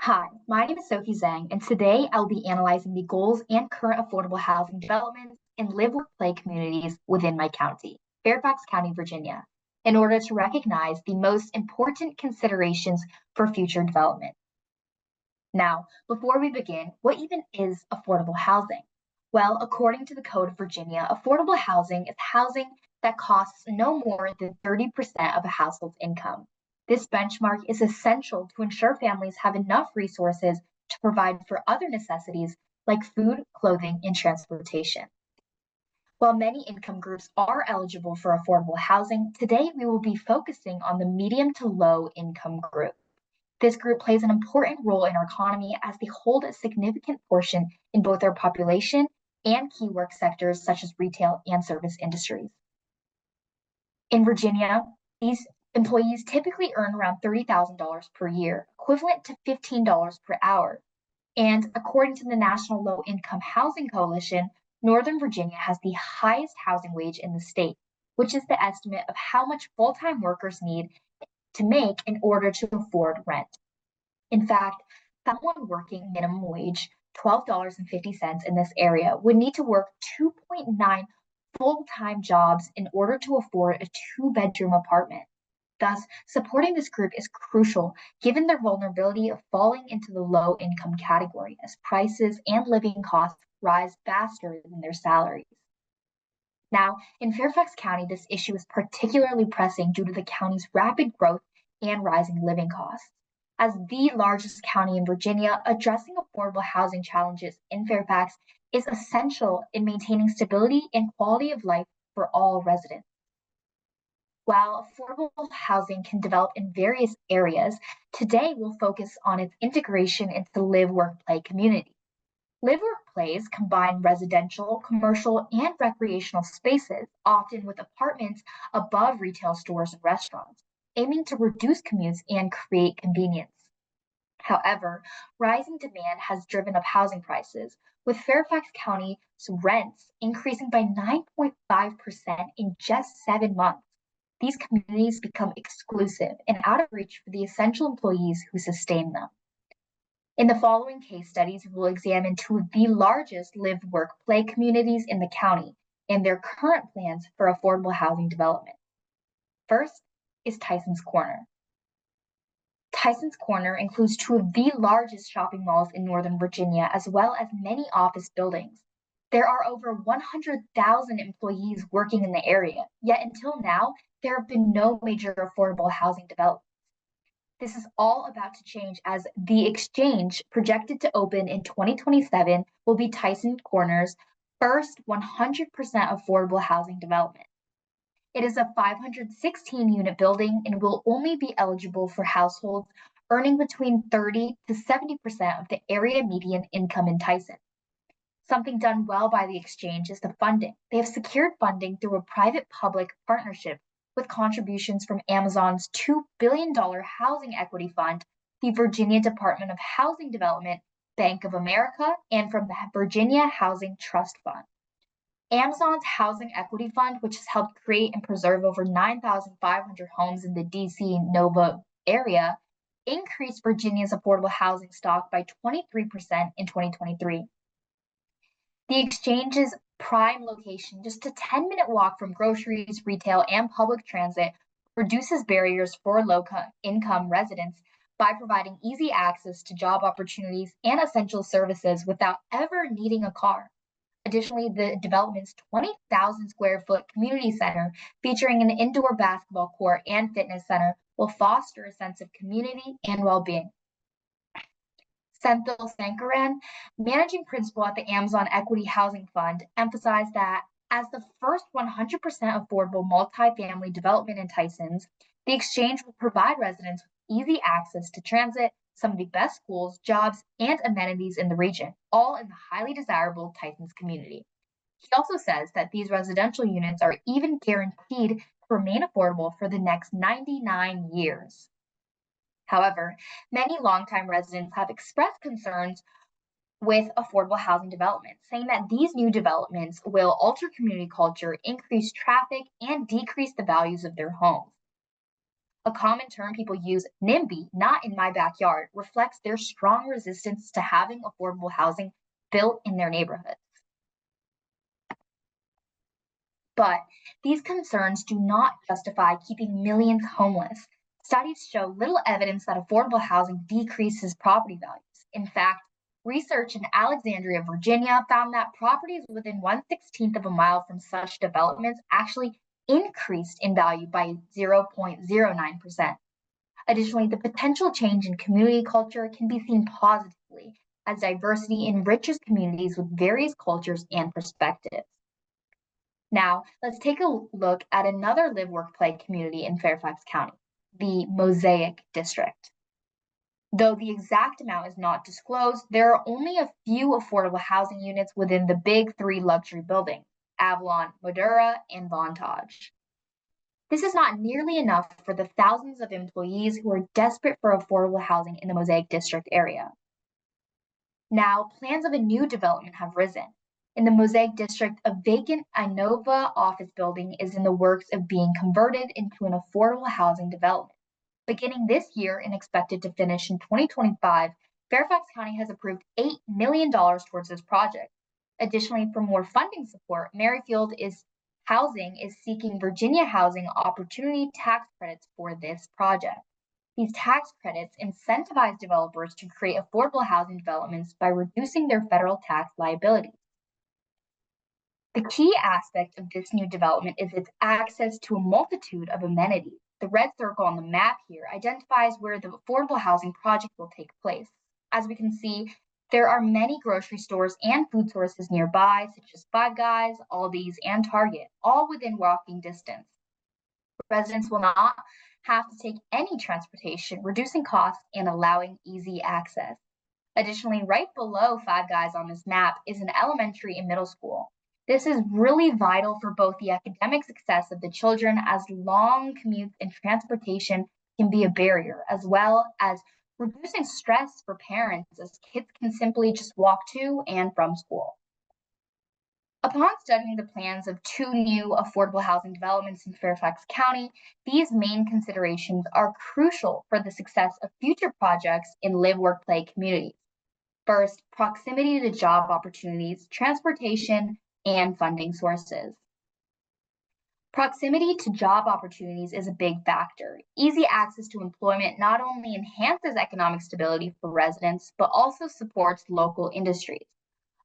Hi, my name is Sophie Zhang, and today I'll be analyzing the goals and current affordable housing developments in live work play communities within my county, Fairfax County, Virginia, in order to recognize the most important considerations for future development. Now, before we begin, what even is affordable housing? Well, according to the Code of Virginia, affordable housing is housing that costs no more than 30% of a household's income. This benchmark is essential to ensure families have enough resources to provide for other necessities like food, clothing, and transportation. While many income groups are eligible for affordable housing, today we will be focusing on the medium to low income group. This group plays an important role in our economy as they hold a significant portion in both our population and key work sectors such as retail and service industries. In Virginia, these employees typically earn around $30,000 per year, equivalent to $15 per hour. And according to the National Low Income Housing Coalition, Northern Virginia has the highest housing wage in the state, which is the estimate of how much full-time workers need to make in order to afford rent. In fact, someone working minimum wage, $12.50 in this area, would need to work 2.9 full-time jobs in order to afford a two-bedroom apartment. Thus, supporting this group is crucial given their vulnerability of falling into the low-income category as prices and living costs rise faster than their salaries. Now, in Fairfax County, this issue is particularly pressing due to the county's rapid growth and rising living costs. As the largest county in Virginia, addressing affordable housing challenges in Fairfax is essential in maintaining stability and quality of life for all residents. While affordable housing can develop in various areas, today we'll focus on its integration into the live, work, play community. Live work plays combine residential, commercial, and recreational spaces, often with apartments above retail stores and restaurants, aiming to reduce commutes and create convenience. However, rising demand has driven up housing prices, with Fairfax County's rents increasing by 9.5% in just 7 months. These communities become exclusive and out of reach for the essential employees who sustain them. In the following case studies, we will examine two of the largest live, work, play communities in the county and their current plans for affordable housing development. First is Tyson's Corner. Tyson's Corner includes two of the largest shopping malls in Northern Virginia, as well as many office buildings. There are over 100,000 employees working in the area, yet until now, there have been no major affordable housing developments. This is all about to change as the Exchange, projected to open in 2027, will be Tyson Corner's first 100% affordable housing development. It is a 516-unit building and will only be eligible for households earning between 30 to 70% of the area median income in Tyson. Something done well by the Exchange is the funding. They have secured funding through a private-public partnership with contributions from Amazon's $2 billion Housing Equity Fund, the Virginia Department of Housing Development, Bank of America, and from the Virginia Housing Trust Fund. Amazon's Housing Equity Fund, which has helped create and preserve over 9,500 homes in the DC Nova area, increased Virginia's affordable housing stock by 23% in 2023. The Exchange's prime location, just a 10-minute walk from groceries, retail, and public transit, reduces barriers for low-income residents by providing easy access to job opportunities and essential services without ever needing a car. Additionally, the development's 20,000 square foot community center, featuring an indoor basketball court and fitness center, will foster a sense of community and well-being. Senthil Sankaran, managing principal at the Amazon Equity Housing Fund, emphasized that as the first 100% affordable multifamily development in Tysons, the Exchange will provide residents with easy access to transit, some of the best schools, jobs, and amenities in the region, all in the highly desirable Tysons community. He also says that these residential units are even guaranteed to remain affordable for the next 99 years. However, many longtime residents have expressed concerns with affordable housing development, saying that these new developments will alter community culture, increase traffic, and decrease the values of their homes. A common term people use, NIMBY, not in my backyard, reflects their strong resistance to having affordable housing built in their neighborhoods. But these concerns do not justify keeping millions homeless. Studies show little evidence that affordable housing decreases property values. In fact, research in Alexandria, Virginia found that properties within 1/16 of a mile from such developments actually increased in value by 0.09%. Additionally, the potential change in community culture can be seen positively as diversity enriches communities with various cultures and perspectives. Now, let's take a look at another live, work, play community in Fairfax County, the Mosaic District. Though the exact amount is not disclosed, there are only a few affordable housing units within the big three luxury buildings, Avalon, Madura, and Vantage. This is not nearly enough for the thousands of employees who are desperate for affordable housing in the Mosaic District area. Now, plans of a new development have risen. In the Mosaic District, a vacant Inova office building is in the works of being converted into an affordable housing development. Beginning this year and expected to finish in 2025, Fairfax County has approved $8 million towards this project. Additionally, for more funding support, Merrifield Housing is seeking Virginia Housing Opportunity Tax Credits for this project. These tax credits incentivize developers to create affordable housing developments by reducing their federal tax liabilities. The key aspect of this new development is its access to a multitude of amenities. The red circle on the map here identifies where the affordable housing project will take place. As we can see, there are many grocery stores and food sources nearby, such as Five Guys, Aldi's, and Target, all within walking distance. Residents will not have to take any transportation, reducing costs and allowing easy access. Additionally, right below Five Guys on this map is an elementary and middle school. This is really vital for both the academic success of the children, as long commutes and transportation can be a barrier, as well as reducing stress for parents, as kids can simply just walk to and from school. Upon studying the plans of two new affordable housing developments in Fairfax County, these main considerations are crucial for the success of future projects in live, work, play communities. First, proximity to job opportunities, transportation, and funding sources. Proximity to job opportunities is a big factor. Easy access to employment not only enhances economic stability for residents, but also supports local industries.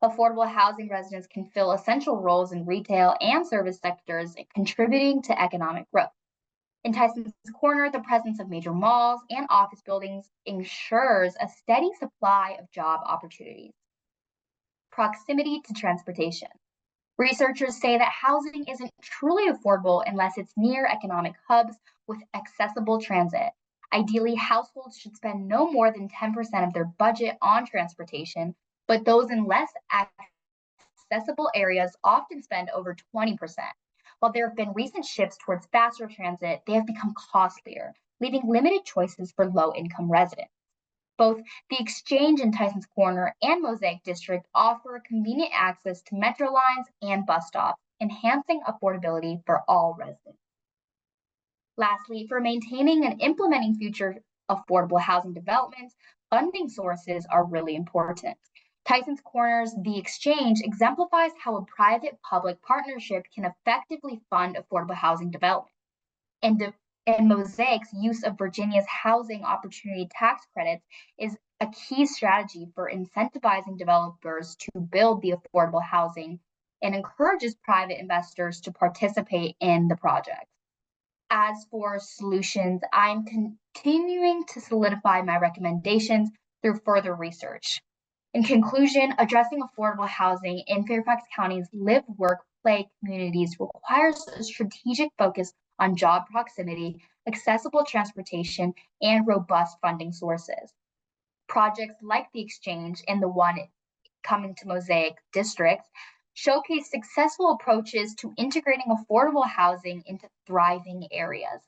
Affordable housing residents can fill essential roles in retail and service sectors, contributing to economic growth. In Tyson's Corner, the presence of major malls and office buildings ensures a steady supply of job opportunities. Proximity to transportation. Researchers say that housing isn't truly affordable unless it's near economic hubs with accessible transit. Ideally, households should spend no more than 10% of their budget on transportation, but those in less accessible areas often spend over 20%. While there have been recent shifts towards faster transit, they have become costlier, leaving limited choices for low-income residents. Both the Exchange in Tyson's Corner and Mosaic District offer convenient access to metro lines and bus stops, enhancing affordability for all residents. Lastly, for maintaining and implementing future affordable housing developments, funding sources are really important. Tyson's Corner's The Exchange exemplifies how a private-public partnership can effectively fund affordable housing development. And Mosaic's use of Virginia's housing opportunity tax credits is a key strategy for incentivizing developers to build the affordable housing and encourages private investors to participate in the project. As for solutions, I'm continuing to solidify my recommendations through further research. In conclusion, addressing affordable housing in Fairfax County's live, work, play communities requires a strategic focus on job proximity, accessible transportation, and robust funding sources. Projects like the Exchange and the one coming to Mosaic District showcase successful approaches to integrating affordable housing into thriving areas.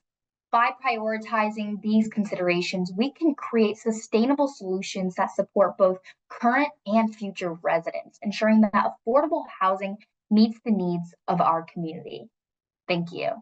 By prioritizing these considerations, we can create sustainable solutions that support both current and future residents, ensuring that affordable housing meets the needs of our community. Thank you.